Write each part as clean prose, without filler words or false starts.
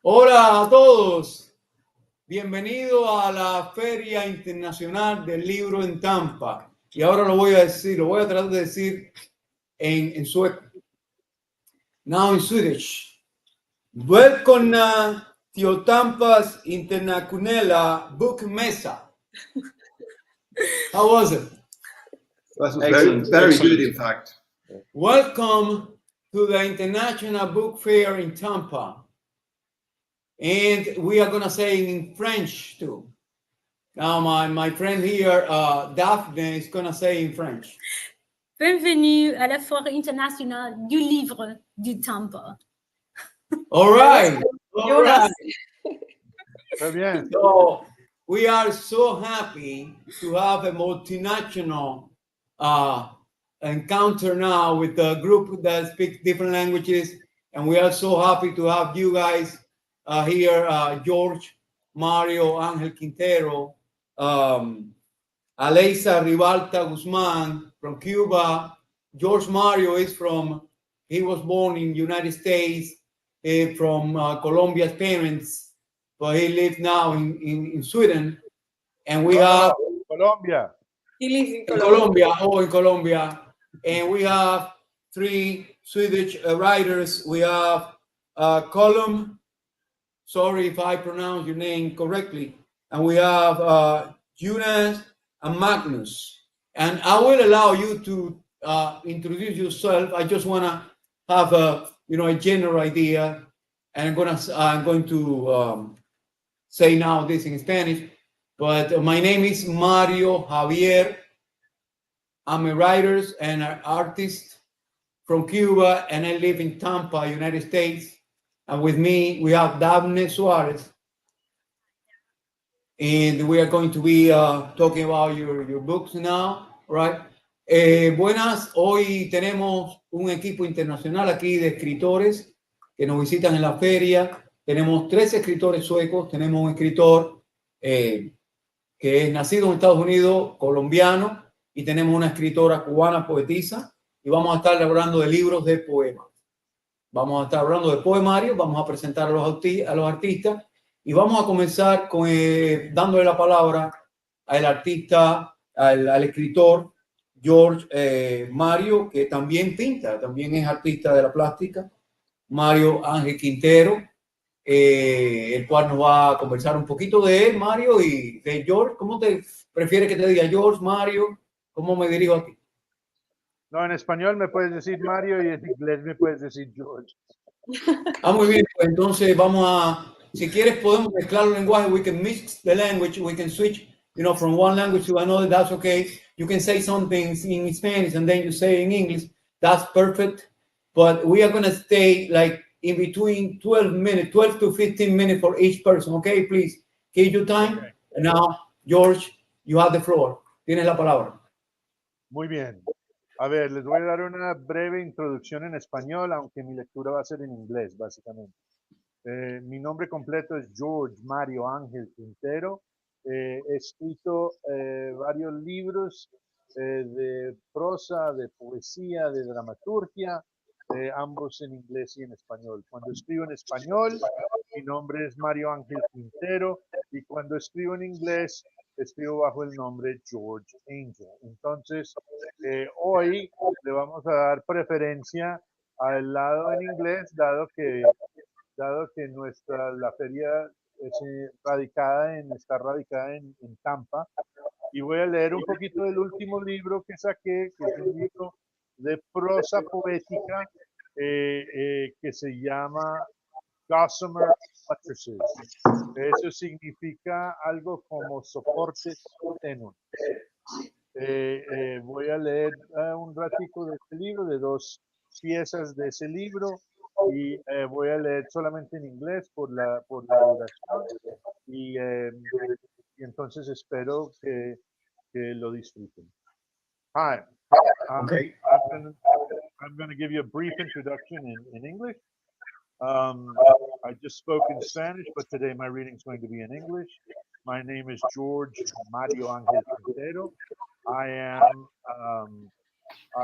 Hola a todos. Bienvenido a la Feria Internacional del Libro en Tampa. Y ahora lo voy a tratar de decir en sueco. Now in Swedish. Välkomna till Tampas internationella bokmässa. How was it? That was very good, in fact. Welcome to the International Book Fair in Tampa. And we are going to say it in French too. Now my friend here, Daphne, is going to say in French. Bienvenue à la Foire internationale du livre du Tampa. All right. All right. Très bien. So we are so happy to have a multinational encounter now with a group that speaks different languages. And we are so happy to have you guys here, George, Mario, Ángel, Quintero, Aleisa, Ribalta, Guzmán from Cuba. George Mario he was born in the United States from Colombia's parents, but he lives now in Sweden. And we have Colombia. He lives in in Colombia. And we have three Swedish writers. We have Colm, sorry if I pronounce your name correctly. And we have Jonas and Magnus. And I will allow you to introduce yourself. I just want to have a general idea. And I'm going to say now this in Spanish. But my name is Mario Javier. I'm a writer and an artist from Cuba, and I live in Tampa, United States. And with me, we have Daphne Suarez. And we are going to be talking about your books now, right? Buenas, hoy tenemos un equipo internacional aquí de escritores que nos visitan en la feria. Tenemos 3 escritores suecos, tenemos un escritor que es nacido en Estados Unidos, colombiano, y tenemos una escritora cubana, poetisa, y vamos a estar hablando de libros de poemas. Vamos a estar hablando de poemarios, vamos a presentar a los artistas, y vamos a comenzar con, dándole la palabra al artista, al escritor George Mario, que también pinta, también es artista de la plástica, Mario Ángel Quintero, el cual nos va a conversar un poquito de él, Mario, y de George. ¿Cómo te prefieres que te diga George, Mario? ¿Cómo me dirijo a ti? No, en español me puedes decir Mario y en inglés me puedes decir George. Muy bien, pues entonces vamos a, si quieres podemos mezclar los lenguajes, we can mix the language, we can switch, from one language to another, that's okay. You can say something in Spanish and then you say in English, that's perfect. But we are going to stay like in between 12 to 15 minutes for each person, okay? Please, keep your time. Okay. And now, George, you have the floor. Tienes la palabra. Muy bien. A ver, les voy a dar una breve introducción en español, aunque mi lectura va a ser en inglés, básicamente. Mi nombre completo es George Mario Ángel Quintero. He escrito varios libros de prosa, de poesía, de dramaturgia, ambos en inglés y en español. Cuando escribo en español, mi nombre es Mario Ángel Quintero, y cuando escribo en inglés, escribo bajo el nombre George Angel. Entonces, hoy le vamos a dar preferencia al lado en inglés, dado que la feria está radicada en Tampa, y voy a leer un poquito del último libro que saqué, que es un libro de prosa poética que se llama Gossamer Buttresses. Eso significa algo como soportes tenues. Voy a leer un ratico de este libro, de 2 piezas de ese libro, y voy a leer solamente en inglés por la duración, y entonces espero que lo disfruten. Hi. Okay. I'm going to give you a brief introduction in English. I just spoke in Spanish, but today my reading is going to be in English. My name is George Mario Ángel Quintero. I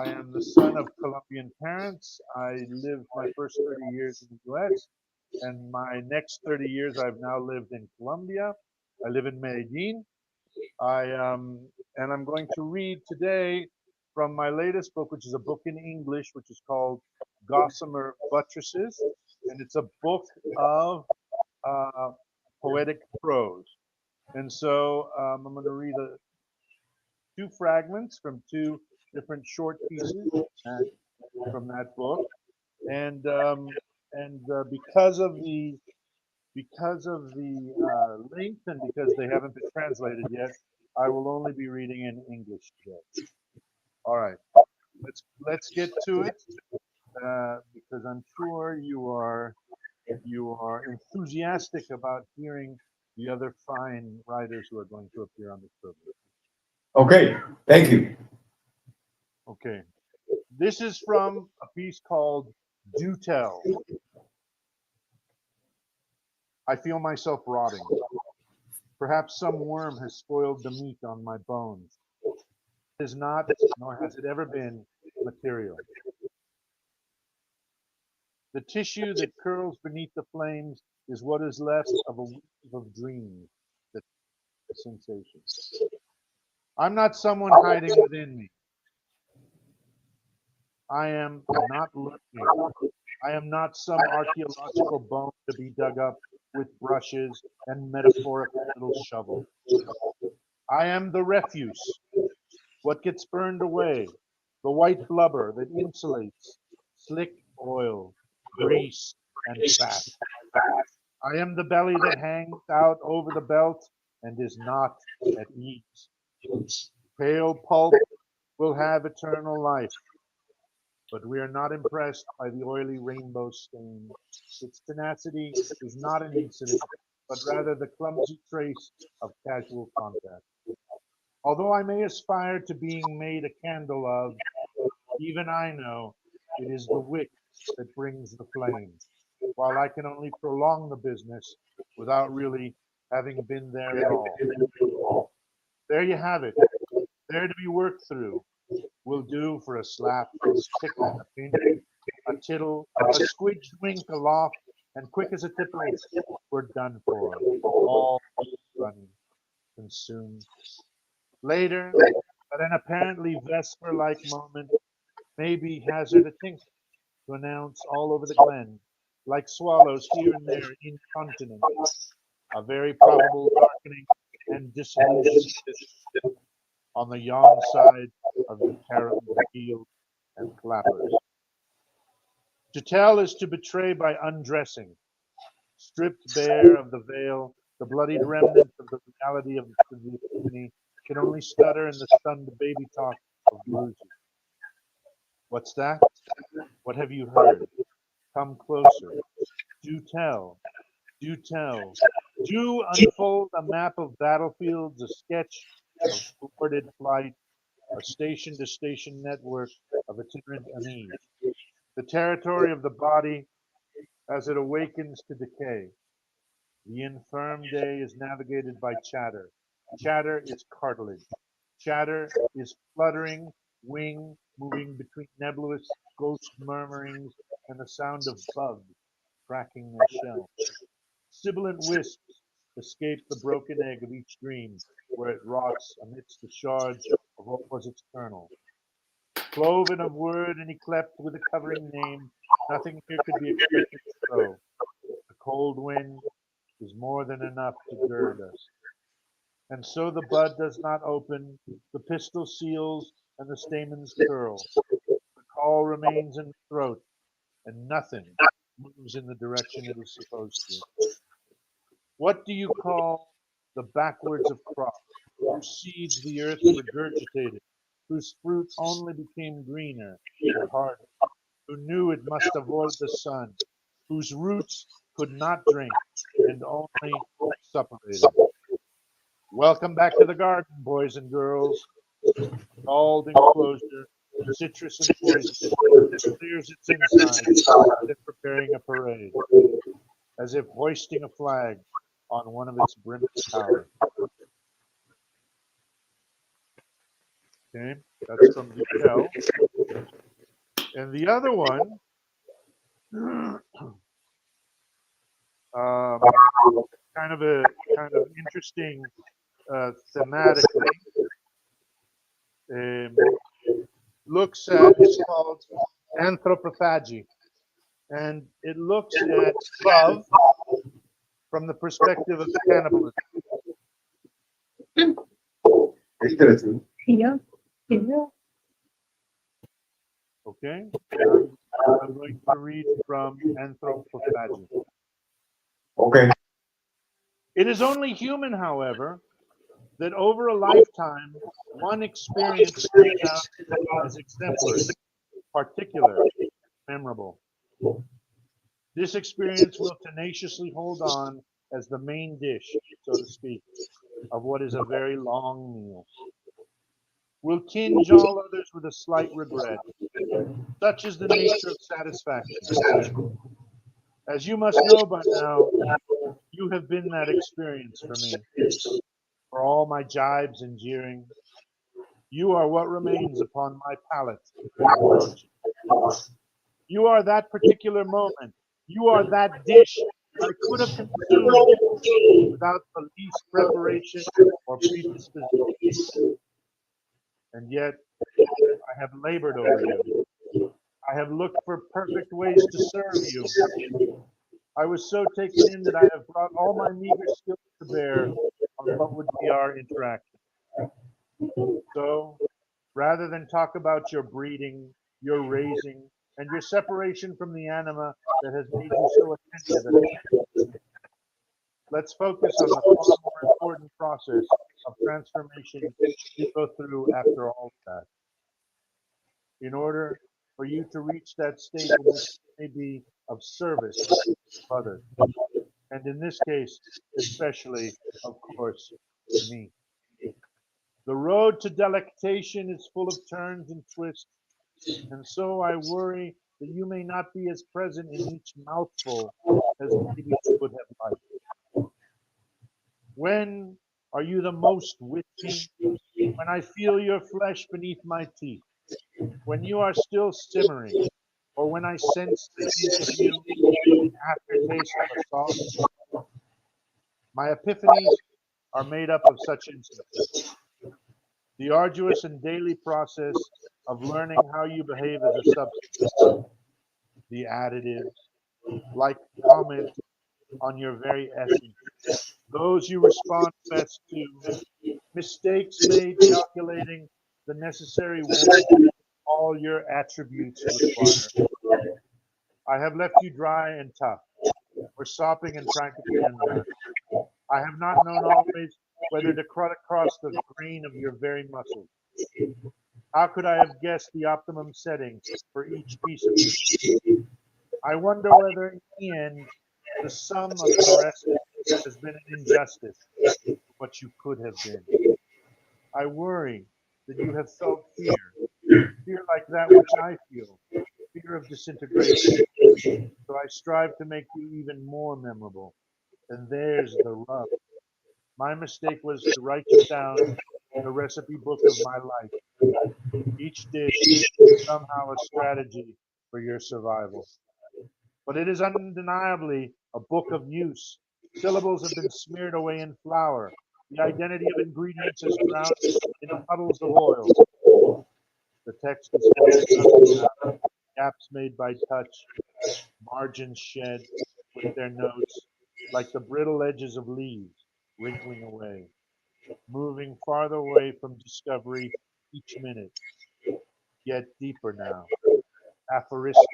am the son of Colombian parents. I lived my first 30 years in the U.S. and my next 30 years I've now lived in Colombia. I live in Medellin. And I'm going to read today from my latest book, which is a book in English, which is called Gossamer Buttresses, and it's a book of poetic prose. And so I'm going to read two fragments from two different short pieces from that book, and because of the length and because they haven't been translated yet, I will only be reading in English today. All right, let's get to it because I'm sure you are enthusiastic about hearing the other fine writers who are going to appear on this program. Okay, thank you. Okay, this is from a piece called "Do Tell." I feel myself rotting. Perhaps some worm has spoiled the meat on my bones. It is not, nor has it ever been, material. The tissue that curls beneath the flames is what is left of a weave of dreams, the sensation. I'm not someone hiding within me. I am not lurking. I am not some archaeological bone to be dug up with brushes and metaphorical little shovels. I am the refuse, what gets burned away, the white blubber that insulates, slick oil, grease, and fat. I am the belly that hangs out over the belt and is not at ease. Pale pulp will have eternal life, but we are not impressed by the oily rainbow stain. Its tenacity is not an incident, but rather the clumsy trace of casual contact. Although I may aspire to being made a candle of, even I know it is the wick that brings the flame, while I can only prolong the business without really having been there at all. There you have it, there to be worked through. Will do for a slap, a tickle, a pinch, a tittle, a squidged wink aloft, and quick as a tipple, we're done for, all running, consumed. Later, at an apparently vesper-like moment, maybe hazard a tinkle to announce all over the glen, like swallows here and there incontinent, a very probable darkening and dissolution on the yon side of the terrible heels and clappers. To tell is to betray by undressing, stripped bare of the veil, the bloodied remnant of the reality of the epiphany can only stutter in the stunned baby talk of bluesy. What's that? What have you heard? Come closer. Do tell. Do tell. Do unfold a map of battlefields, a sketch of thwarted flight, a station-to-station network of itinerant unease. The territory of the body as it awakens to decay. The infirm day is navigated by chatter. Chatter is cartilage. Chatter is fluttering wing moving between nebulous ghost murmurings and the sound of bugs cracking their shells. Sibilant wisps escape the broken egg of each dream, where it rots amidst the shards of what was its kernel. Cloven of word and yclept with a covering name, nothing here could be expected to grow. The cold wind is more than enough to gird us. And so the bud does not open, the pistil seals, and the stamens curl. The call remains in the throat, and nothing moves in the direction it is supposed to. What do you call the backwards of crops, whose seeds the earth regurgitated, whose fruit only became greener and harder, who knew it must avoid the sun, whose roots could not drink and only suppurated? Welcome back to the garden, boys and girls. Galled enclosure, citrus and poison, clears its inside as if preparing a parade, as if hoisting a flag on one of its brimming towers. Okay, that's from Vitel. And the other one kind of interesting thematically. Looks at, it's called anthropophagy, and it looks at love from the perspective of cannibalism. Interesting. Okay, I'm going to read from anthropophagy. Okay. It is only human, however, that over a lifetime, one experience stands out as exemplary, particular, memorable. This experience will tenaciously hold on as the main dish, so to speak, of what is a very long meal. Will tinge all others with a slight regret. Such is the nature of satisfaction. As you must know by now, you have been that experience for me. For all my jibes and jeering, you are what remains upon my palate when approaching. You are that particular moment. You are that dish I could have consumed without the least preparation or predisposition. And yet, I have labored over you. I have looked for perfect ways to serve you. I was so taken in that I have brought all my meager skills to bear on what would be our interaction. So, rather than talk about your breeding, your raising, and your separation from the anima that has made you so attentive and attentive, let's focus on the far more important process of transformation you go through after all that. In order for you to reach that state in which you may be of service to others, and in this case, especially, of course, to me. The road to delectation is full of turns and twists, and so I worry that you may not be as present in each mouthful as maybe you would have liked. When are you the most with me? When I feel your flesh beneath my teeth, when you are still simmering, or when I sense the hint of you, the aftertaste of a sauce. My epiphanies are made up of such instances. The arduous and daily process of learning how you behave as a substance, the additives, like comment on your very essence, those you respond best to, mistakes made calculating the necessary warmth all your attributes require. I have left you dry and tough, or sopping and practically undone. I have not known always whether to cut across the grain of your very muscles. How could I have guessed the optimum setting for each piece of you? I wonder whether in the end the sum of caresses has been an injustice to what you could have been. I worry that you have felt fear like that which I feel, fear of disintegration. So I strive to make you even more memorable. And there's the rub. My mistake was to write you down in the recipe book of my life. Each dish is somehow a strategy for your survival. But it is undeniably a book of use. Syllables have been smeared away in flour. The identity of ingredients is drowned in puddles of oil. The text is full of gaps made by touch, margins shed with their notes, like the brittle edges of leaves wrinkling away, moving farther away from discovery each minute, yet deeper now, aphoristic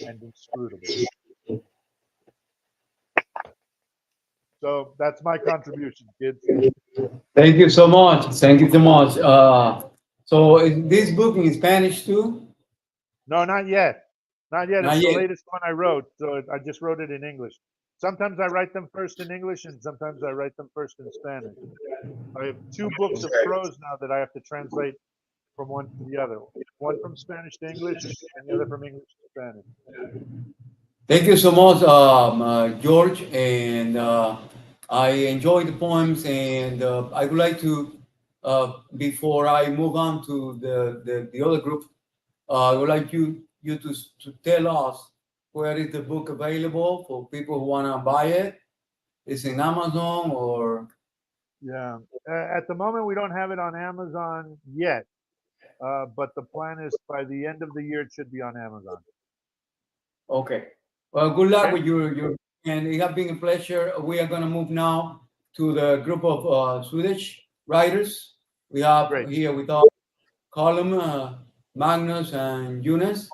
and inscrutable. So that's my contribution, kids. Thank you so much. Thank you so much. So is this book in Spanish too? No, not yet. Not yet. Not It's yet. the latest one I wrote, so I just wrote it in English. Sometimes I write them first in English, and sometimes I write them first in Spanish. I have two books of prose now that I have to translate from one to the other. One from Spanish to English, and the other from English to Spanish. Thank you so much, George. And I enjoyed the poems, and I would like to, before I move on to the other group, I would like you to tell us where is the book available for people who want to buy it, It's in Amazon or? Yeah. At the moment, we don't have it on Amazon yet, but the plan is by the end of the year, it should be on Amazon. Okay. Well, good luck Okay. with your, and it has been a pleasure. We are going to move now to the group of Swedish writers. We have Great. here with us Colm, Magnus, and Jonas.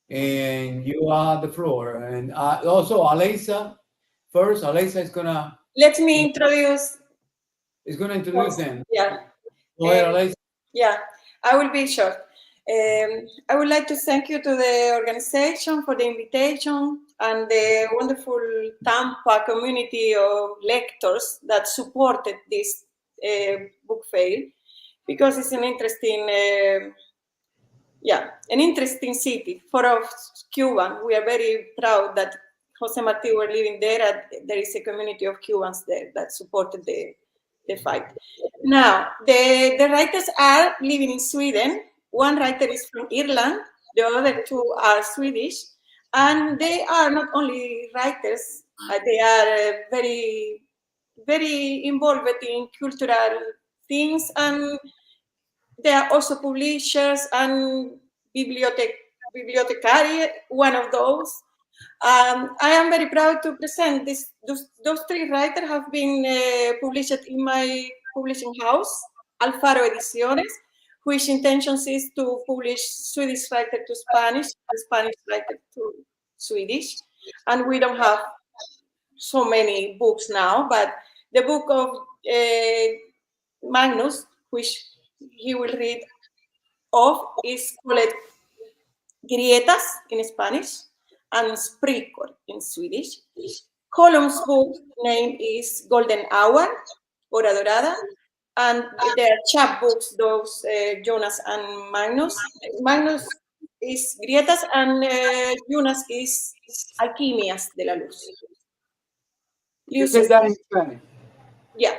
And you are the floor. And also Aleisa first. Aleisa is gonna Let me introduce. introduce them. Yeah. Go ahead, Aleisa. Yeah, I will be short. I would like to thank you to the organization for the invitation and the wonderful Tampa community of lectors that supported this book fair, because it's an interesting, an interesting city for us Cuban. We are very proud that Jose Marti were living there, and there is a community of Cubans there that supported the fight. Now, the writers are living in Sweden. One writer is from Ireland, the other two are Swedish, and they are not only writers, they are very, very involved in cultural things, and they are also publishers and bibliotecary, one of those. I am very proud to present those three writers have been published in my publishing house, Alfaro Ediciones, which intentions is to publish Swedish writer to Spanish and Spanish writer to Swedish. And we don't have so many books now, but the book of Magnus, which he will read of, is called Grietas in Spanish and Sprickor in Swedish. Colm's book name is Golden Hour, Hora Dorada, and their chapbooks, those Jonas and Magnus. Magnus is Grietas and Jonas is Alquimias de la Luz. You said that in Spanish. Yeah.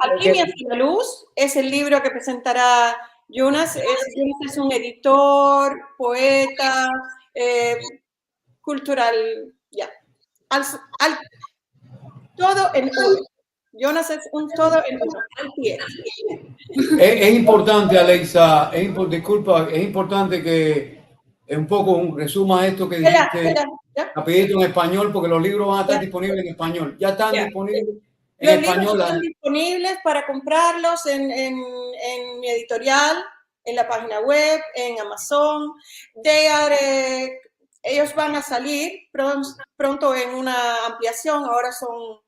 Alquimias de la Luz es el libro que presentará Jonas. Jonas es un editor, poeta, cultural, ya. Todo en uno. Jonas es un todo en uno. Al pie. Es importante, Aleisa, disculpa, es importante que un poco resuma esto que dijiste rapidito en español, porque los libros van a estar disponibles en español. Ya están disponibles en español. Los libros están disponibles para comprarlos en mi editorial, en la página web, en Amazon. Ellos van a salir pronto en una ampliación. Ahora son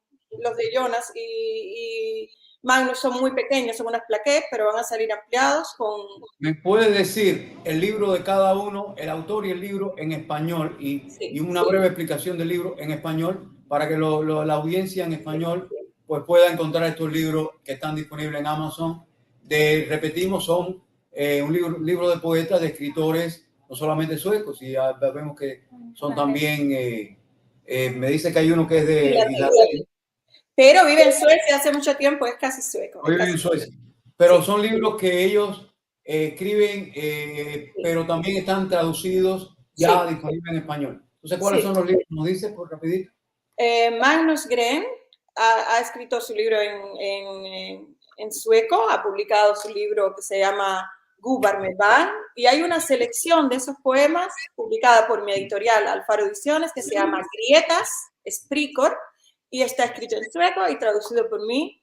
los de Jonas y Magnus, son muy pequeños, son unas plaquettes, pero van a salir ampliados con... ¿Me puedes decir el libro de cada uno, el autor y el libro en español y una breve explicación del libro en español para que la audiencia en español pues pueda encontrar estos libros que están disponibles en Amazon? Repetimos, son un libro de poetas, de escritores, no solamente suecos, y ya vemos que son también, me dice que hay uno que es de... Pero vive en Suecia hace mucho tiempo, es casi sueco. Vive en Suecia. Pero son libros que ellos escriben, pero también están traducidos ya disponibles en español. Entonces, ¿cuáles son los libros? ¿Nos dices por rapidito? Magnus Grehn ha escrito su libro en sueco, ha publicado su libro que se llama Guzmán, y hay una selección de esos poemas publicada por mi editorial Alfaro Ediciones que se llama Grietas, Sprickor, y está escrito en sueco y traducido por mí.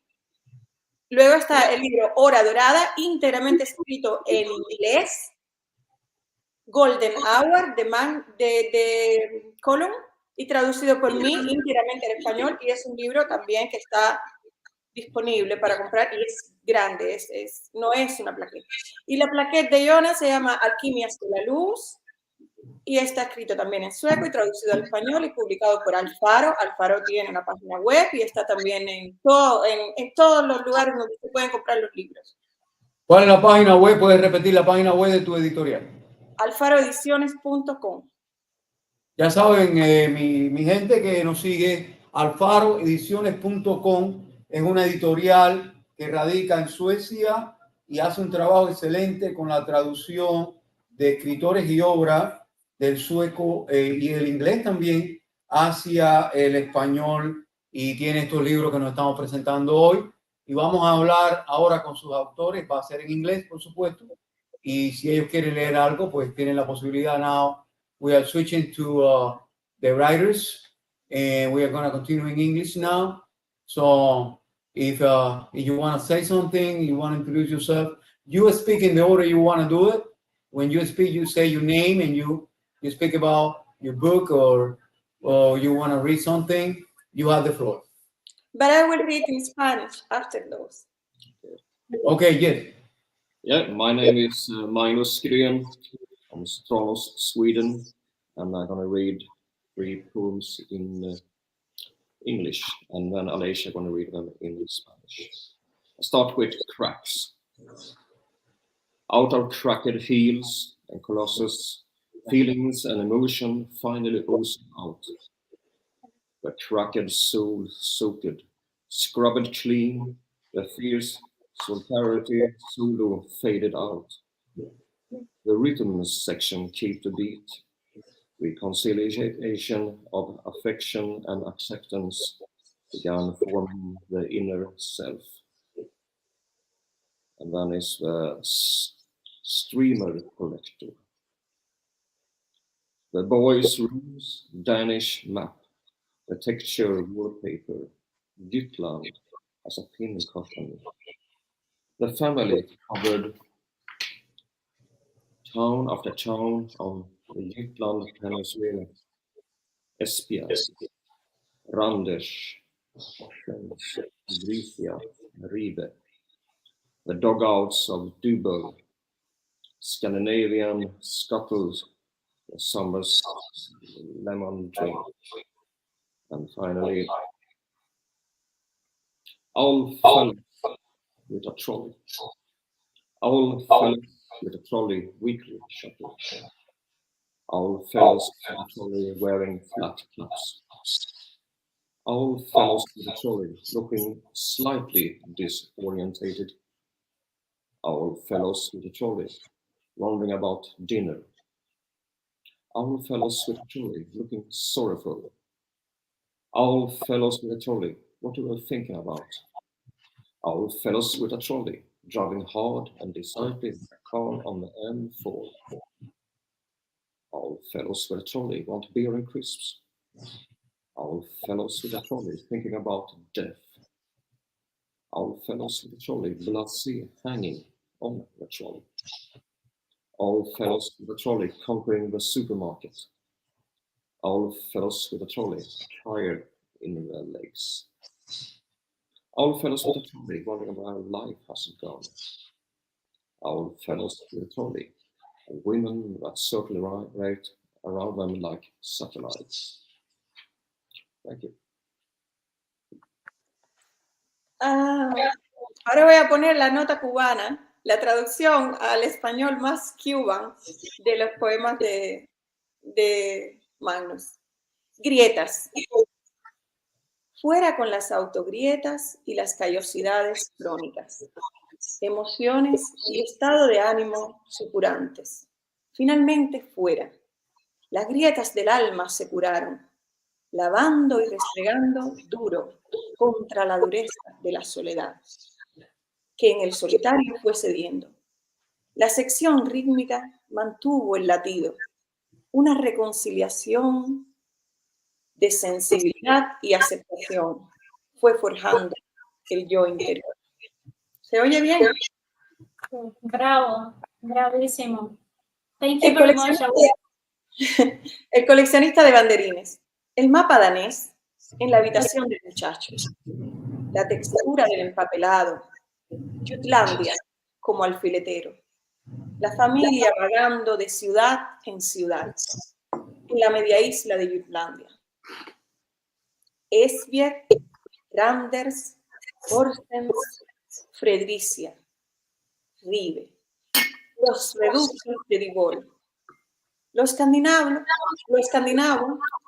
Luego está el libro Hora Dorada, íntegramente escrito en inglés, Golden Hour de Colm, y traducido por mí íntegramente en español, y es un libro también que está disponible para comprar y es grande, no es una plaqueta. Y la plaqueta de Jonas se llama Alquimias de la Luz y está escrito también en sueco y traducido al español y publicado por Alfaro. Alfaro tiene una página web y está también en todos los lugares donde se pueden comprar los libros. ¿Cuál es la página web? ¿Puedes repetir la página web de tu editorial? alfaroediciones.com. Ya saben, mi gente que nos sigue, alfaroediciones.com es una editorial que radica en Suecia y hace un trabajo excelente con la traducción de escritores y obras del sueco y del inglés también hacia el español y tiene estos libros que nos estamos presentando hoy. Y vamos a hablar ahora con sus autores, va a ser en inglés, por supuesto. Y si ellos quieren leer algo, pues tienen la posibilidad. Now we are switching to the writers, and we are going to continue in English now. So if you want to say something, you want to introduce yourself, you speak in the order you want to do it. When you speak, you say your name and you speak about your book or you want to read something. You have the floor. But I will read in Spanish after those. Okay, yes. Yeah, my name is Magnus Grehn from Tranås, Sweden, and I'm going to read 3 poems in English, and then Aleisa is going to read them in Spanish. I start with cracks. Out of cracked heels and colossus, feelings and emotion finally ooze out. The cracked soul soaked, scrubbed clean, the fierce solidarity solo faded out. The rhythm section keep the beat. Reconciliation of affection and acceptance began forming the inner self. And then is the streamer collector. The boys' rooms, Danish map, the texture wallpaper, Jutland as a pin cushion. The family covered town after town on the Jutland Peninsula. Esbjerg, Randers, Flens, Grysia, Ribe. The dugouts of Duborg, Scandinavian scuttles, the summer's lemon drink. And finally, Owl Fellows with a trolley. Owl Fellows with a trolley weekly shuttle. Owl Fellows with a trolley wearing flat caps. Owl Fellows with a trolley looking slightly disorientated. Owl Fellows with a trolley wondering about dinner. Owl Fellows with a trolley looking sorrowful. Owl Fellows with a trolley, what are we thinking about? Owl Fellows with a trolley, driving hard and decidedly calm on the M4. Owl Fellows with a trolley want beer and crisps. Owl Fellows with a trolley thinking about death. Owl Fellows with a trolley, blasé hanging on the trolley. Owl Fellows with a trolley conquering the supermarket. Owl Fellows with a trolley, tired in their legs. Owl Fellows with a trolley, wondering about how life has gone. Owl Fellows with a trolley, women that circle right around them like satellites. Thank you. Ahora voy a poner la nota cubana, la traducción al español más cuban de los poemas de Magnus. Grietas. Fuera con las autogrietas y las callosidades crónicas, emociones y estado de ánimo supurantes. Finalmente fuera. Las grietas del alma se curaron, lavando y restregando duro contra la dureza de la soledad, que en el solitario fue cediendo. La sección rítmica mantuvo el latido, una reconciliación de sensibilidad y aceptación fue forjando el yo interior. ¿Se oye bien? Bravo, bravísimo. Thank you very much. El coleccionista de banderines. El mapa danés en la habitación del muchacho. La textura del empapelado. Jutlandia como alfiletero. La familia vagando de ciudad en ciudad. En la media isla de Jutlandia. Esbjerg, Randers, Horstens, Fredricia, Ribe, los reductos de Digol, lo escandinavo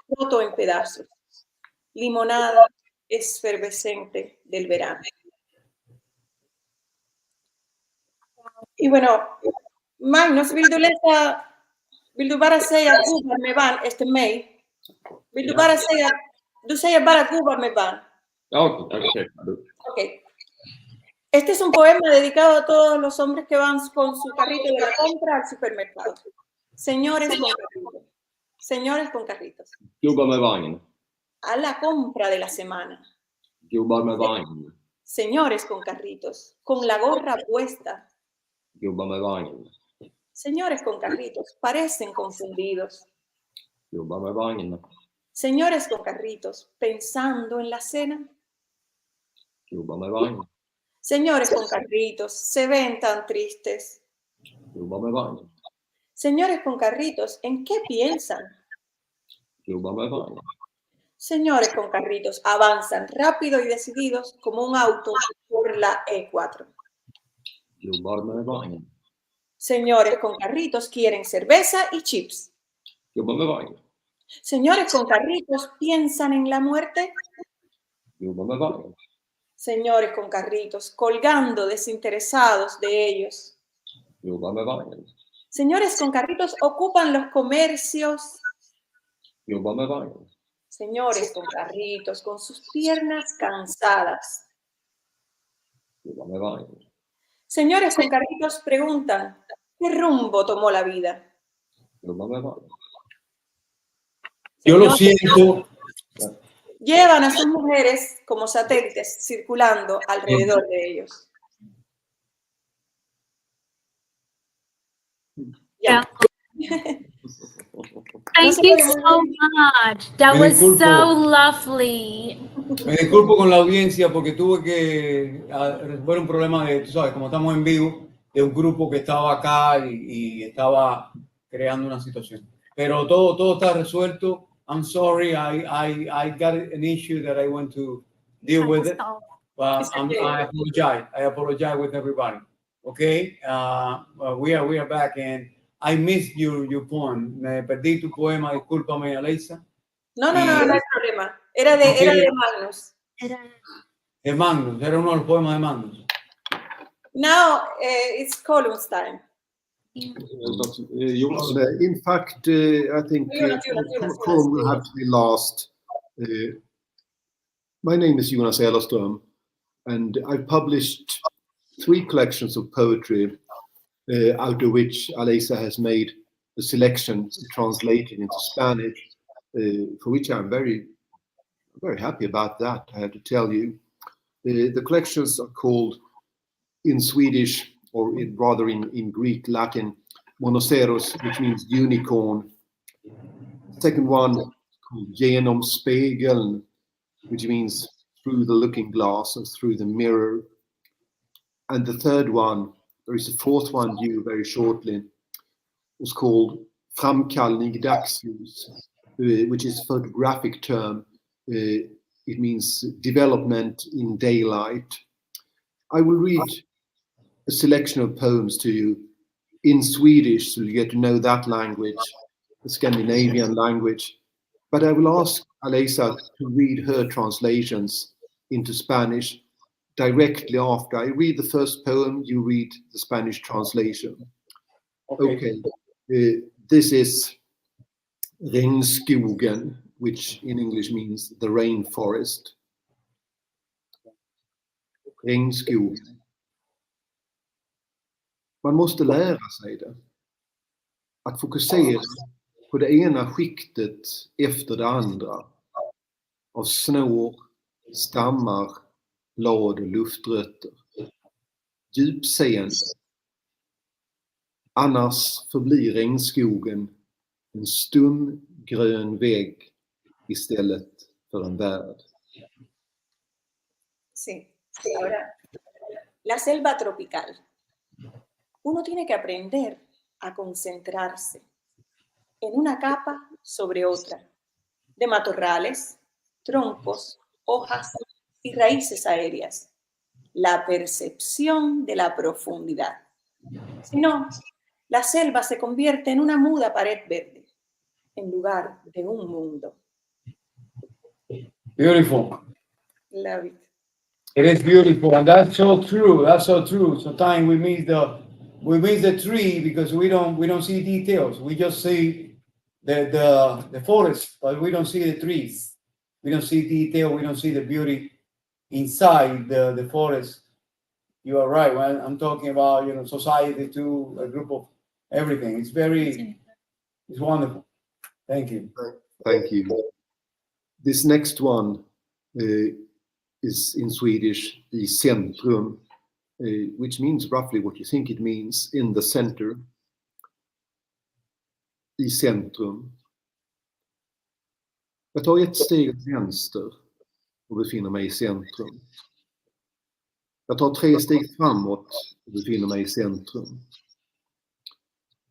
roto en pedazos, limonada efervescente del verano. Y bueno, Magnus, vill du bara säga gubbar med barn efter mig? Vill du bara säga, du säger bara gubbar med barn. Okay. Ok. Este es un poema dedicado a todos los hombres que van con su carrito de la compra al supermercado. Señores con carritos. Señores con carritos. Gubbar med vagn. A la compra de la semana. Gubbar med vagn. Señores con carritos. Con la gorra puesta. Gubbar med vagn. Señores con carritos. Parecen confundidos. Gubbar med vagn. Señores con carritos. Pensando en la cena. Gubbar med vagn. Señores con carritos. Se ven tan tristes. Gubbar med vagn. Señores con carritos. ¿En qué piensan? Gubbar med vagn. Señores con carritos avanzan rápido y decididos como un auto por la E4. Gubbar med vagn. Señores con carritos quieren cerveza y chips. Gubbar med vagn. Señores con carritos piensan en la muerte. Gubbar med vagn. Señores con carritos colgando desinteresados de ellos. Gubbar med vagn. Señores con carritos ocupan los comercios. Gubbar med vagn. Señores con carritos con sus piernas cansadas. Gubbar med vagn. Señores con carritos preguntan, ¿qué rumbo tomó la vida? Gubbar med vagn. Yo lo siento. Llevan a sus mujeres como satélites circulando alrededor de ellos. Ya. Thank you so much. That Me was disculpo. so lovely. Me disculpo con la audiencia porque tuve que resolver un problema de, tú sabes, como estamos en vivo, de un grupo que estaba acá y estaba creando una situación. Pero todo está resuelto. I'm sorry, I got an issue that I want to deal with it. But I apologize with everybody. Okay, we are back and I missed your poem. Me perdí tu poema, discúlpame, Aleisa. No hay problema. Era de Magnus. De Magnus, era uno de los poemas de Magnus. Now it's Colm's time. Jonas. In fact, I think Jonas. Colm will have to be last. My name is Jonas Ellerström, and I've published 3 collections of poetry, out of which Aleisa has made a selection translated into Spanish, for which I'm very, very happy about that, I have to tell you. The collections are called in Swedish, or rather in Greek, Latin, monoceros, which means unicorn. Second one called genom spegeln, which means through the looking glass or through the mirror. And the third one, there is a fourth one due very shortly, was called framkallning dagsljus, which is a photographic term. It means development in daylight. I will read a selection of poems to you in Swedish, so you get to know that language, the Scandinavian language. But I will ask Aleisa to read her translations into Spanish directly after. I read the first poem, you read the Spanish translation. Okay. This is Regnskogen, which in English means the rainforest. Regnskogen. Man måste lära sig det. Att fokusera på det ena skiktet efter det andra. Av snår, stammar, blad och luftrötter. Djupseende. Annars förblir regnskogen en stum grön vägg istället för en värld. Sí. Ahora, la selva tropical. Uno tiene que aprender a concentrarse en una capa sobre otra, de matorrales, troncos, hojas y raíces aéreas. La percepción de la profundidad. Si no, la selva se convierte en una muda pared verde, en lugar de un mundo. Beautiful. Love it. It is beautiful, and that's so true. That's so true. Sometimes we miss the tree because we don't see details. We just see the forest, but we don't see the trees. We don't see detail. We don't see the beauty inside the forest. You are right. When I'm talking about, society too, a group of everything. It's wonderful. Thank you. Thank you. This next one is in Swedish, I centrum, which means roughly what you think it means, in the center. I centrum. Jag tar ett steg åt vänster och befinner mig i centrum. Jag tar 3 steg framåt och befinner mig i centrum.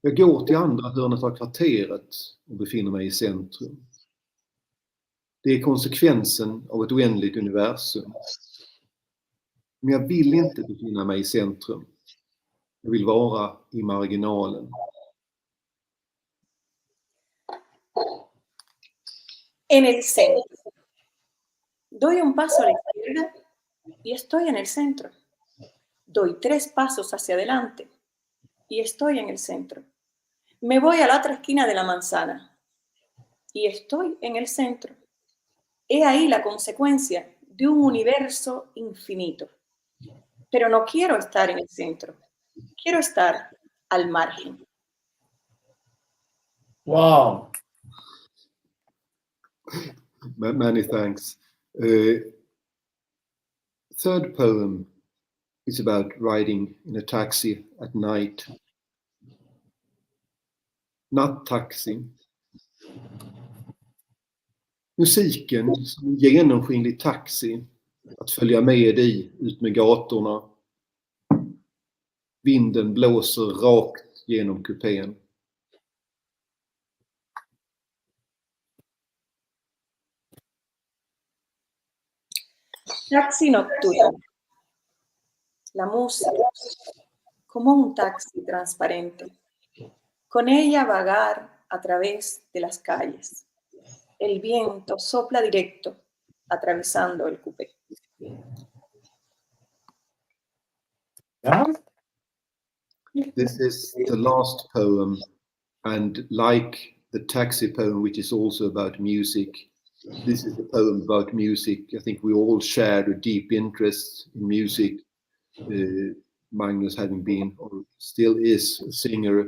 Jag går till andra hörnet av kvarteret och befinner mig i centrum. Det är konsekvensen av ett oändligt universum. Men jag vill inte befinna mig i centrum. Jag vill vara i marginalen. En el centro. Doy un paso a la izquierda y estoy en el centro. Doy 3 pasos hacia adelante y estoy en el centro. Me voy a la otra esquina de la manzana y estoy en el centro. He ahí la consecuencia de un universo infinito. Pero no quiero estar en el centro. Quiero estar al margen. Wow. Many thanks. Third poem is about riding in a taxi at night. Nattaxi. Musiken som en genomskinlig taxi att följa med i ut med gatorna. Vinden blåser rakt genom kupén. Taxi nocturno. La música, como un taxi transparente. Con ella vagar a través de las calles. El viento sopla directo, atravesando el cupé. Yeah? This is the last poem, and like the taxi poem, which is also about music, this is a poem about music. I think we all shared a deep interest in music. Magnus having been, or still is, a singer,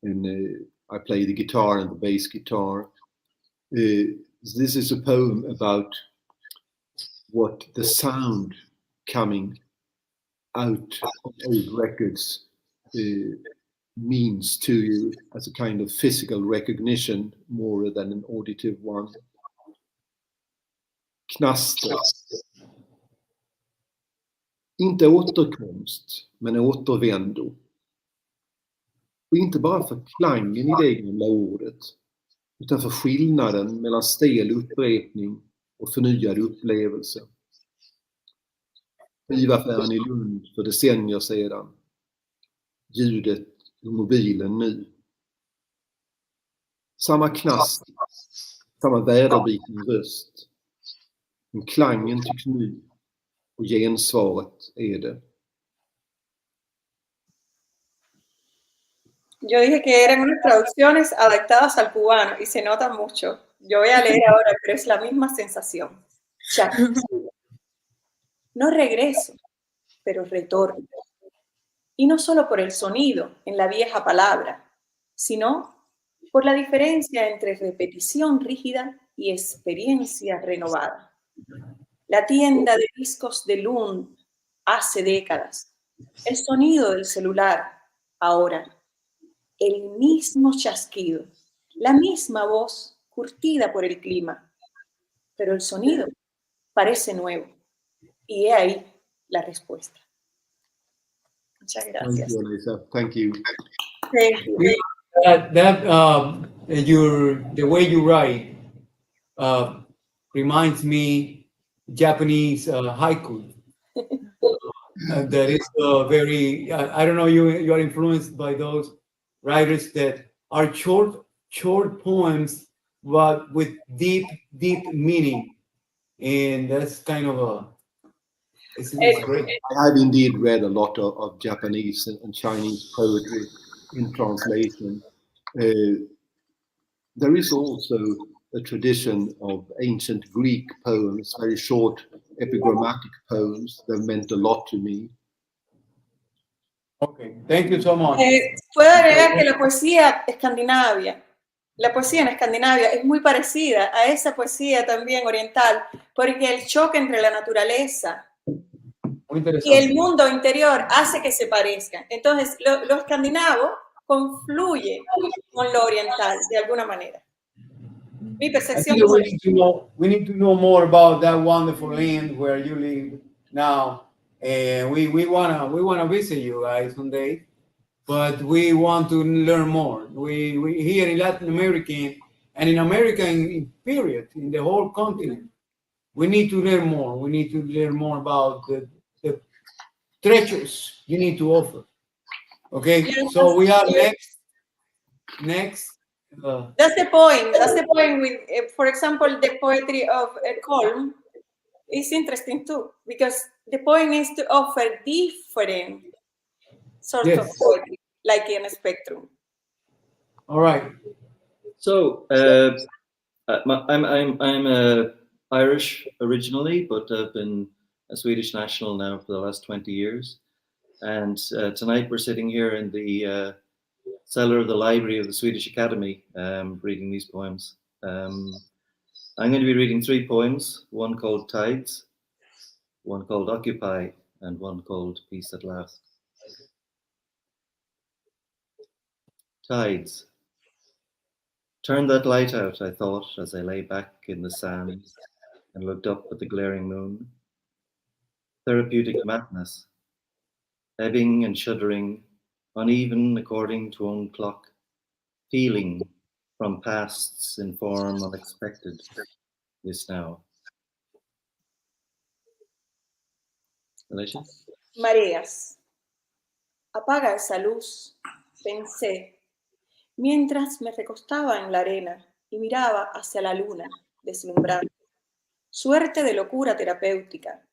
and I play the guitar and the bass guitar. This is a poem about what the sound coming out of old records means to you as a kind of physical recognition more than an auditive one. Knaster. Inte återkomst, men återvändo. Och inte bara för klangen i det gamla ordet, utan för skillnaden mellan stel upprepning och förnyad upplevelse. Skivaffären i Lund för decennier sedan. Ljudet ur mobilen nu. Samma knast, samma väderbiten röst. Men klangen tycks ny och gensvaret är det. Yo dije que eran unas traducciones adaptadas al cubano y se nota mucho. Yo voy a leer ahora, pero es la misma sensación. Chasquido. No regreso, pero retorno. Y no solo por el sonido en la vieja palabra, sino por la diferencia entre repetición rígida y experiencia renovada. La tienda de discos de Lund hace décadas. El sonido del celular ahora. El mismo chasquido, la misma voz curtida por el clima, pero el sonido parece nuevo. Y he ahí la respuesta. Muchas gracias. Thank you, Aleisa. Thank you. Thank you. The way you write reminds me Japanese haiku. That is very. I don't know. You are influenced by those writers that are short poems, but with deep meaning, and that's kind of it's great. I have indeed read a lot of Japanese and Chinese poetry in translation. There is also a tradition of ancient Greek poems, very short epigrammatic poems. They've meant a lot to me. Okay, thank you so much. Puedo agregar que la poesía escandinavia, la poesía en Escandinavia es muy parecida a esa poesía también oriental, porque el choque entre la naturaleza Muy y interesante. el mundo interior hace que se parezcan. Entonces, lo escandinavo confluye con lo oriental de alguna manera. Mi I percepción think es we need to know more about that wonderful land where you live now. And we wanna visit you guys someday, but we want to learn more. We here in Latin America and in America in period, in the whole continent, we need to learn more. We need to learn more about the treasures you need to offer. Okay, so we are next. That's the point. That's the point with, for example, the poetry of Colm is interesting too, because the point is to offer different sorts of poetry, like in a spectrum. All right. So I'm Irish originally, but I've been a Swedish national now for the last 20 years. And tonight we're sitting here in the cellar of the library of the Swedish Academy, reading these poems. I'm going to be reading 3 poems, one called Tides, one called Occupy, and one called Peace at Last. Tides. Turn that light out, I thought, as I lay back in the sand and looked up at the glaring moon. Therapeutic madness, ebbing and shuddering, uneven according to own clock, feeling from pasts in form unexpected, this now. Aleisa? Mareas. Apaga esa luz, pensé, mientras me recostaba en la arena y miraba hacia la luna, deslumbrante. Suerte de locura terapéutica,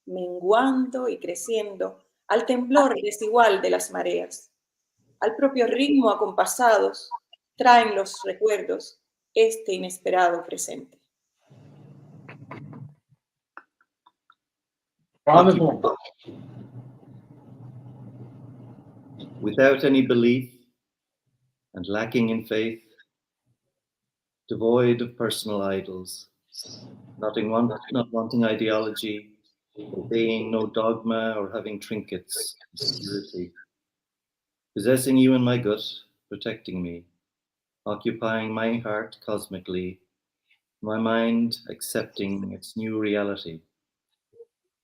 menguando y creciendo al temblor desigual de las mareas. Al propio ritmo acompasados, traen los recuerdos este inesperado presente. Wonderful. Without any belief and lacking in faith, devoid of personal idols, not wanting ideology, obeying no dogma or having trinkets, security, possessing you in my gut, protecting me, occupying my heart cosmically, my mind accepting its new reality.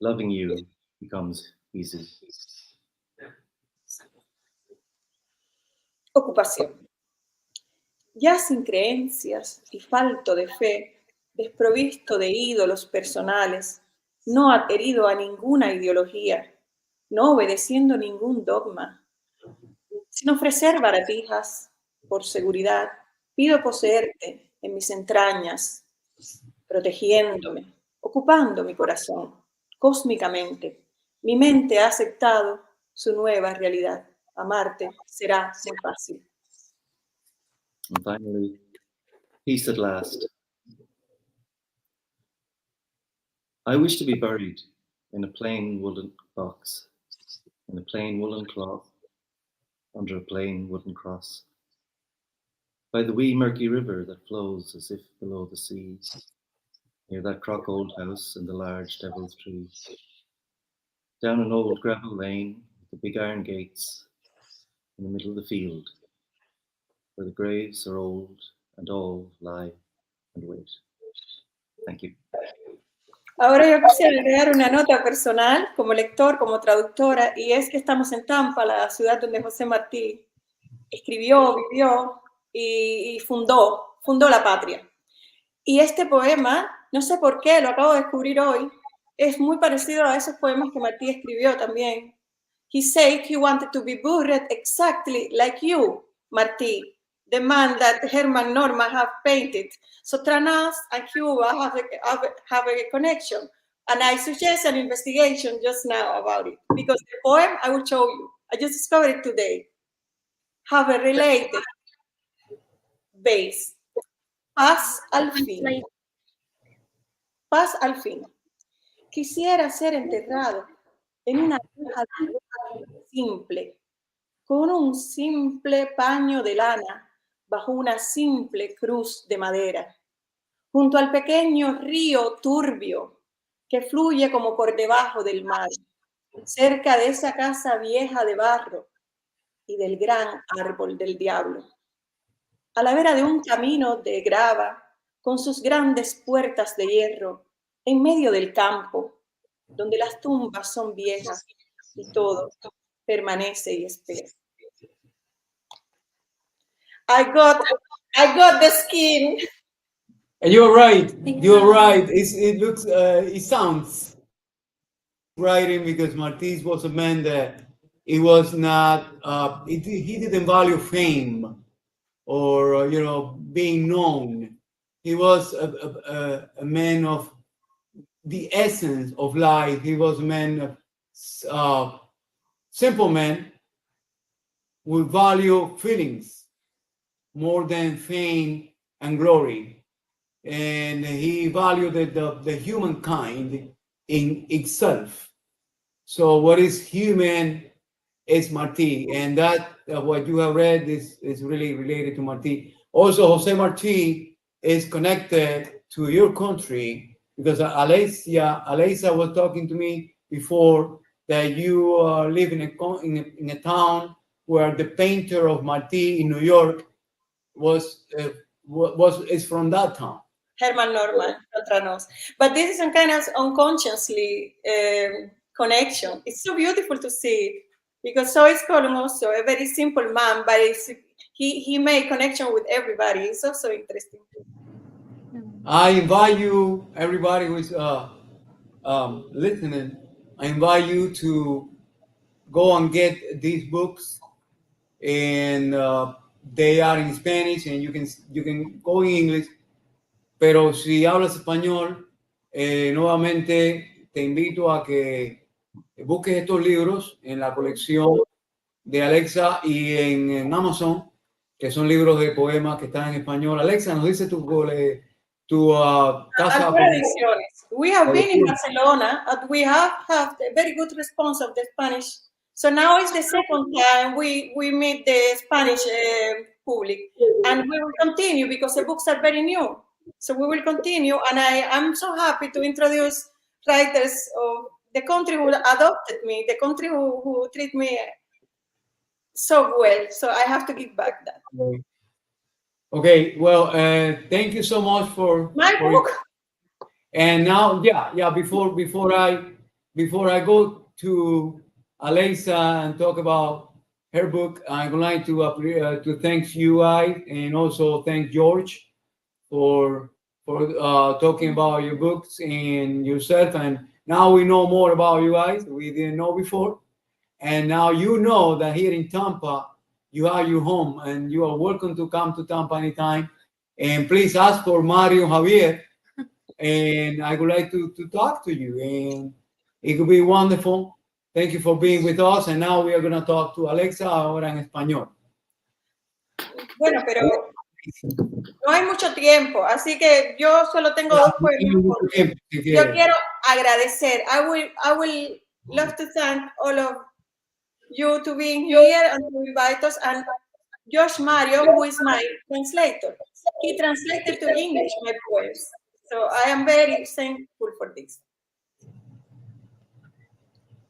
Loving you becomes easy. Ocupación. Ya sin creencias y falto de fe, desprovisto de ídolos personales, no adherido a ninguna ideología, no obedeciendo ningún dogma, sin ofrecer baratijas, por seguridad, pido poseerte en mis entrañas, protegiéndome, ocupando mi corazón, cósmicamente. Mi mente ha aceptado su nueva realidad. Amarte será muy fácil. And finally, peace at last. I wish to be buried in a plain woolen box, in a plain woolen cloth, under a plain wooden cross, by the wee murky river that flows as if below the sea, near that crock old house and the large devil's tree, down an old gravel lane with the big iron gates in the middle of the field, where the graves are old and all lie and wait. Thank you. Ahora yo quisiera agregar una nota personal como lector, como traductora, y es que estamos en Tampa, la ciudad donde José Martí escribió, vivió y fundó la patria. Y este poema, no sé por qué, lo acabo de descubrir hoy, es muy parecido a esos poemas que Martí escribió también. He said he wanted to be buried exactly like you, Martí, the man that Herman Norman have painted. So Tranas and Cuba have a connection. And I suggest an investigation just now about it. Because the poem, I will show you, I just discovered it today, have a related base. Paz al fin. Paz al fin. Quisiera ser enterrado en una caja simple, con un simple paño de lana bajo una simple cruz de madera, junto al pequeño río turbio que fluye como por debajo del mar, cerca de esa casa vieja de barro y del gran árbol del diablo, a la vera de un camino de grava con sus grandes puertas de hierro en medio del campo, donde las tumbas son viejas y todo permanece y espera. I got the skin. And you're right. You're right. It sounds writing because Martí was a man that he was not. He didn't value fame or being known. He was a man of the essence of life. He was a man of simple man who value feelings more than fame and glory. And he valued the humankind in itself. So what is human is Martí, and that what you have read is really related to Martí. Also, Jose Martí is connected to your country because Aleisa was talking to me before that you live in a town where the painter of Martí in New York is from that town. Herman Norman, Contranos. But this is some kind of unconsciously connection. It's so beautiful to see because so is Colm also a very simple man, but he made connection with everybody. It's also interesting. I invite you, everybody who is listening, I invite you to go and get these books, and they are in Spanish, and you can go in English. Pero si hablas español, nuevamente te invito a que busques estos libros en la colección de Aleisa y en Amazon, que son libros de poemas que están en español. Aleisa, nos dice tu casa. Alfaro Ediciones. We have been in Barcelona and we have had a very good response of the Spanish. So now it's the second time we meet the Spanish public, and we will continue because the books are very new. So we will continue, and I'm so happy to introduce writers of the country who adopted me, the country who treat me so well. So I have to give back that. Okay, well, thank you so much for my book. And now, before I go to Aleisa and talk about her book, I'm going to thank you guys and also thank George for talking about your books and yourself. And now we know more about you guys we didn't know before. And now you know that here in Tampa, you have your home, and you are welcome to come to Tampa anytime. And please ask for Mario Javier, and I would like to talk to you, and it could be wonderful. Thank you for being with us, and now we are going to talk to Aleisa ahora en español. Bueno, pero no hay mucho tiempo, así que yo solo tengo dos poemas. Yo quiero agradecer. I will love to thank all of you to being here and to invite us, and Josh Mario, who is my translator. He translated to English my poems. So I am very thankful for this.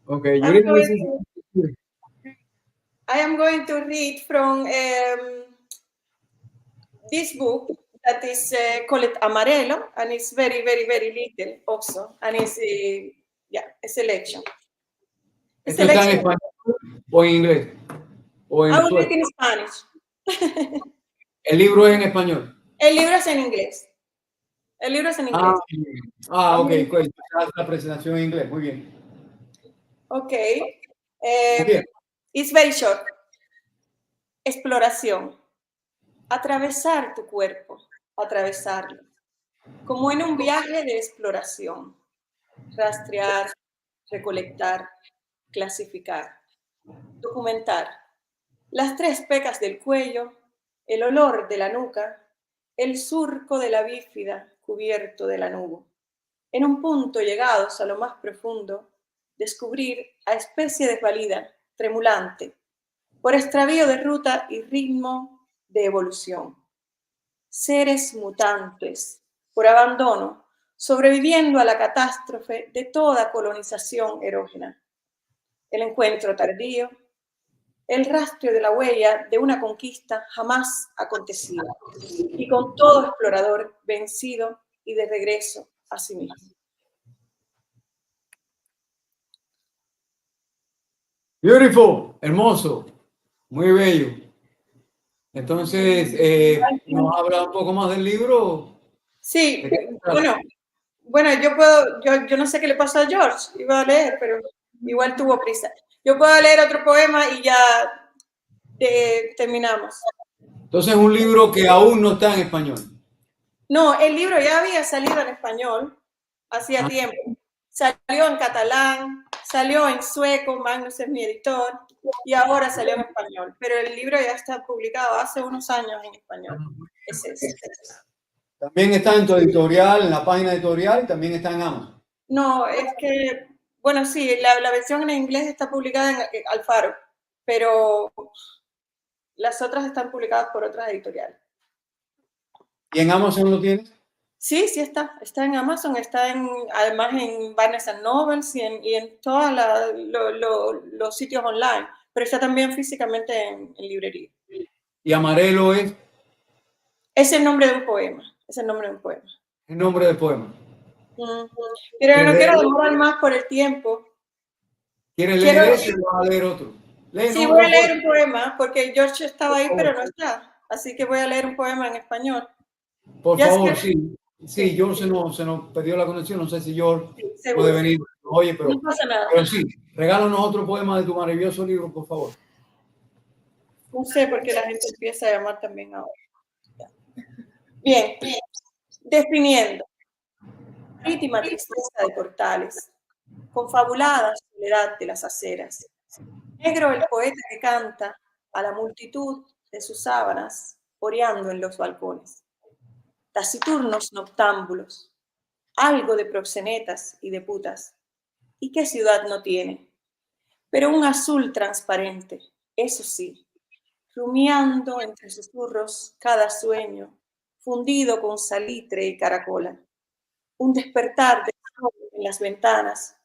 Okay, I am going to read from this book that is called Amarelo, and it's very, very, very little also, and it's a selection. ¿Esto está en español o en inglés? ¿O en I will read in Spanish. ¿El libro es en español? El libro es en inglés. El libro es en inglés. Ok, pues la presentación en inglés, muy bien. Okay. It's very short. Exploración. Atravesar tu cuerpo, atravesarlo. Como en un viaje de exploración. Rastrear, recolectar, clasificar, documentar. Las 3 pecas del cuello, el olor de la nuca, el surco de la bífida cubierto de lanugo. En un punto llegados a lo más profundo, descubrir a especie desvalida, tremulante, por extravío de ruta y ritmo de evolución. Seres mutantes, por abandono, sobreviviendo a la catástrofe de toda colonización erógena. El encuentro tardío, el rastro de la huella de una conquista jamás acontecida, y con todo explorador vencido y de regreso a sí mismo. Beautiful, hermoso, muy bello. Entonces, ¿nos habla un poco más del libro? Sí, bueno, yo no sé qué le pasó a George, iba a leer, pero igual tuvo prisa. Yo puedo leer otro poema y ya terminamos. Entonces, es un libro que aún no está en español. No, el libro ya había salido en español hacía tiempo. Salió en catalán, salió en sueco, Magnus es mi editor, y ahora salió en español. Pero el libro ya está publicado hace unos años en español. Es ese. También está en tu editorial, en la página editorial, y también está en Amazon. No, es que, bueno, sí, la versión en inglés está publicada en Alfaro, pero las otras están publicadas por otras editoriales. ¿Y en Amazon lo tienes? Sí, sí está en Amazon, además en Barnes & Nobles y en todos los sitios online, pero está también físicamente en librería. ¿Y Amarelo es? Es el nombre de un poema, es el nombre de un poema. El nombre del poema. Pero no quiero demorar más por el tiempo. ¿Quieres leer ese o vas a leer otro? Sí, voy a leer un poema, porque George estaba ahí, pero no está. Así que voy a leer un poema en español. Por favor, sí. Sí, George se nos perdió la conexión. No sé si George puede venir. Oye, pero, no pasa nada. Pero sí, regálanos otro poema de tu maravilloso libro, por favor. No sé por qué la gente empieza a llamar también ahora. Bien, definiendo. Íntima tristeza de portales, confabulada soledad de las aceras. Negro el poeta que canta a la multitud de sus sábanas, oreando en los balcones. Taciturnos noctámbulos, algo de proxenetas y de putas. ¿Y qué ciudad no tiene? Pero un azul transparente, eso sí, rumiando entre susurros cada sueño, fundido con salitre y caracola. Un despertar de sol en las ventanas,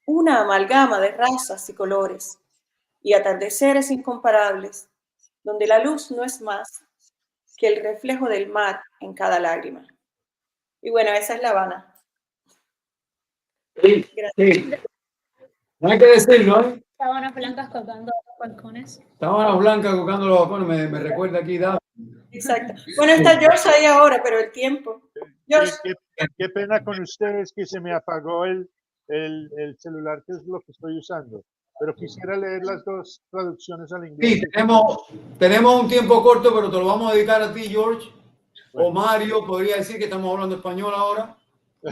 una amalgama de razas y colores, y atardeceres incomparables, donde la luz no es más que el reflejo del mar en cada lágrima. Y bueno, esa es La Habana. Sí, sí. No hay que decirlo, ¿eh? Sábanas blancas colgando los balcones. Sábanas blancas colgando los balcones, me recuerda aquí, David. Exacto. Bueno, está George ahí ahora, pero el tiempo. George. Qué pena con ustedes que se me apagó el celular, que es lo que estoy usando. Pero quisiera leer las dos traducciones al inglés. Sí, tenemos un tiempo corto, pero te lo vamos a dedicar a ti, George. Bueno. O Mario, podría decir que estamos hablando español ahora.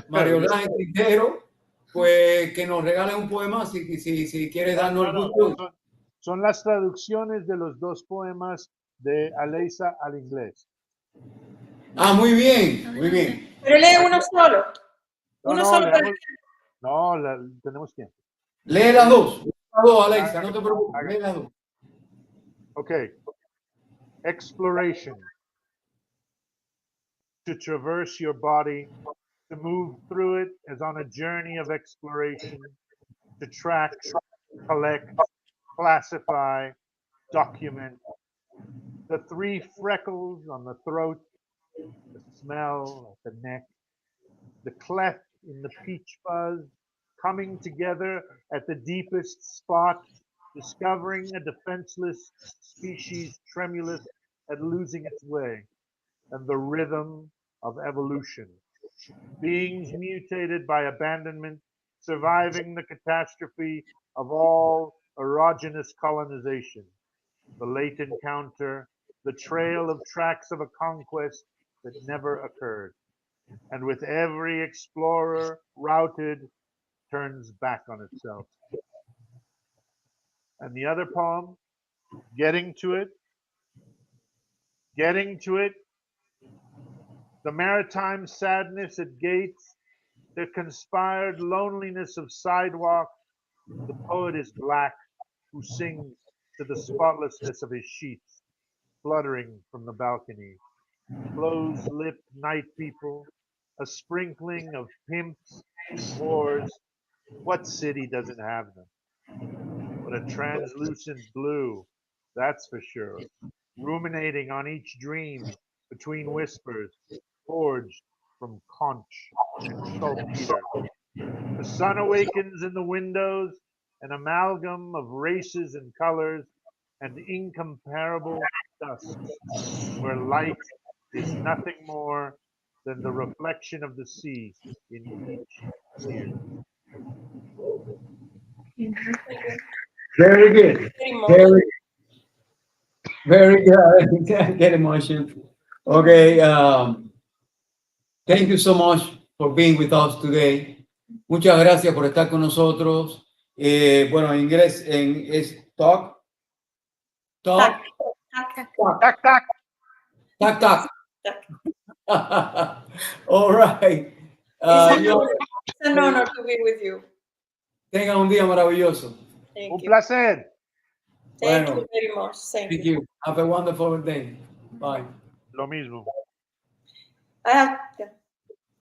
Mario Ángel Quintero, pues que nos regale un poema si quieres darnos el gusto. Son las traducciones de los dos poemas de Aleisa al inglés. Ah, muy bien, muy bien. Pero lee uno solo. Tenemos tiempo. Lee las dos. Las dos, Aleisa, no te preocupes. Lee las dos. Okay. Exploration. To traverse your body, to move through it as on a journey of exploration, to track, collect, classify, document. The three freckles on the throat, the smell at the neck, the cleft in the peach fuzz, coming together at the deepest spot, discovering a defenseless species tremulous at losing its way, and the rhythm of evolution. Beings mutated by abandonment, surviving the catastrophe of all erogenous colonization, the late encounter, the trail of tracks of a conquest that never occurred. And with every explorer routed, turns back on itself. And the other poem, Getting to It, the maritime sadness at gates, the conspired loneliness of sidewalk, the poet is black, who sings to the spotlessness of his sheets, fluttering from the balcony. Close-lipped night people, a sprinkling of pimps and whores. What city doesn't have them? But a translucent blue, that's for sure. Ruminating on each dream between whispers, forged from conch and saltpeter. The sun awakens in the windows, an amalgam of races and colors, and incomparable dusks, where light is nothing more than the reflection of the sea in each tear. Very good. Very, very good. Get emotion. Okay. Thank you so much for being with us today. Muchas gracias por estar con nosotros. Bueno, en inglés es talk. Talk. Tac, tac. Tac, tac. All right. It's an honor to be with you. Tengan un día maravilloso. Thank Un you. placer. Thank Bueno. you very much. Thank Thank you. you. Have a wonderful day. Bye. Lo mismo. I have, yeah.